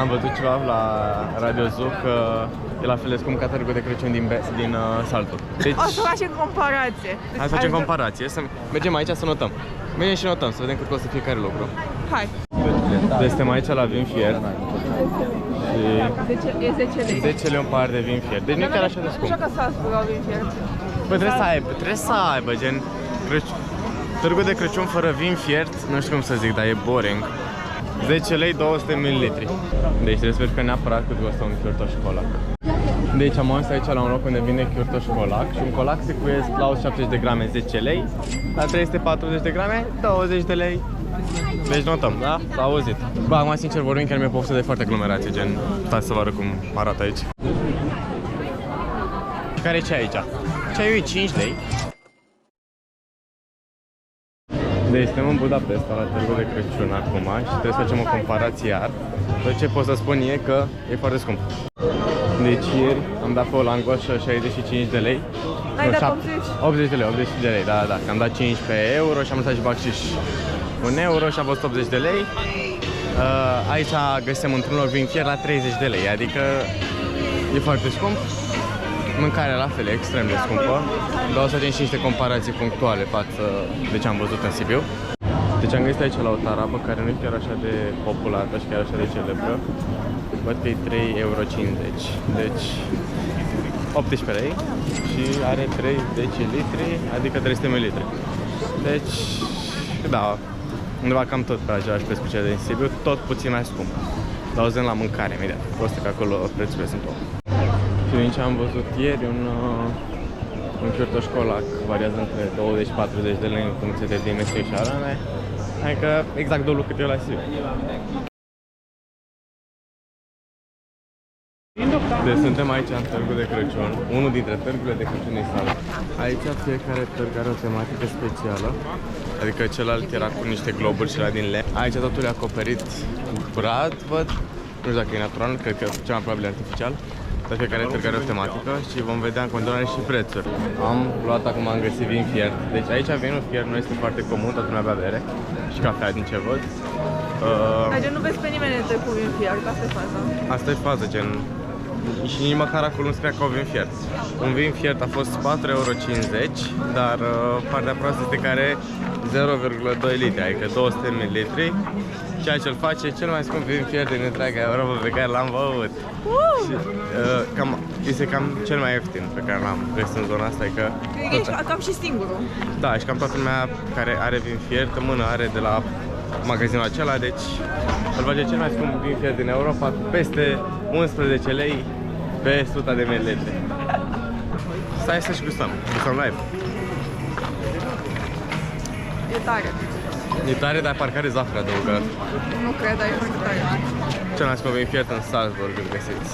Am văzut ceva la Radio Zoo că e la fel de scump ca târgul de Crăciun din Saltul. Deci, o să facem comparație. Hai să facem comparație, să mergem aici să notăm. Mergem și notăm, să vedem cât costă fiecare lucru. Hai. Deci suntem aici la vin fiert. E 10 lei. 10 lei un par de vin fiert. Deci nu e chiar așa de scump. Nu știu că Salzburg au vin fiert. Păi trebuie să aibă, gen târgul de Crăciun fără vin fiert, nu știu cum să zic, dar e boring. 10 lei, 200 ml. Deci trebuie să verifică neapărat cât costă un chiurtoș-colac. Deci am ajuns aici la un loc unde vine chiurtoș-colac și un colac se cuiesc la 170 de grame 10 lei, la 340 de grame 20 de lei. Deci notăm, da? S-a auzit. Bă, acum sincer vorbim, chiar mi-e poftă de foarte aglomerație, gen, stați să vă arăt cum arată aici. Care e ce aici? Ceaiul e 5 lei. Deci suntem în Budapesta, la târgul de Crăciun acum și trebuie să facem o comparație iar. Tot ce pot să spun e că e foarte scump. Deci ieri am dat pe o langoșă 65 de lei. Ai dat 80? 80 de lei, 80 de lei, da, că am dat 15 euro și am lăsat și bacșiș 1 euro și am fost 80 de lei. Aici găsim într-un loc vin fiert la 30 de lei, adică e foarte scump. Mâncarea la fel, e extrem de scumpă. Dar o să facem și niște comparații punctuale față de ce am văzut în Sibiu. Deci am găsit aici la o tarabă care nu e chiar așa de populară și chiar așa de celebră. Văd că e 3,50 euro. Deci 18 lei și are 3 decilitri, adică 300 ml. Deci, da, undeva cam tot pe același preț cu cele din Sibiu, tot puțin mai scump. Dar o zicem la mâncare imediat, costă că acolo prețurile sunt ouă. Și din ce am văzut ieri, un chiurtoș-colac variază între 20-40 de lei în funcție de dimensiune și arame. Adică exact dublu cât e la Sibiu. Deci suntem aici în târgul de Crăciun, unul dintre târgurile de Crăciun din sală. Aici fiecare târg are o tematică specială, adică celălalt era cu niște globuri și era din lemn. Aici totul e acoperit cu brad, văd, nu știu dacă e natural, cred că cel mai probabil artificial. Dar fiecare târg are o tematică și vom vedea în continuare și prețuri. Am luat acum, am găsit vin fiert. Deci aici vinul fiert nu este foarte comun, toată lumea bea bere și cafea din ce văd. Deci nu vezi pe nimeni de cu vin fiert, asta e faza. Asta e faza, gen. Și nici măcar acolo nu scria că au vin fiert. Un vin fiert a fost 4,50 euro, dar partea proastă este că are 0,2 litri, adică 200 ml, ceea ce îl face cel mai scump vin fiert din întreaga Europa pe care l-am băut. Și, este cam cel mai ieftin pe care l-am găsit în zona asta, adică ești cam și singurul. Da, și cam toată lumea care are vin fiert în mână are de la magazinul acela, deci îl face cel mai scump vin fiert din Europa cu peste 11 lei pe 100 de ml. Stai să-și gustăm live. E tare. E tare, dar parcă are zahăr adăugat. Nu cred, dar e foarte tare. Cel mai scump vin fiert în Salzburg îl găsiți.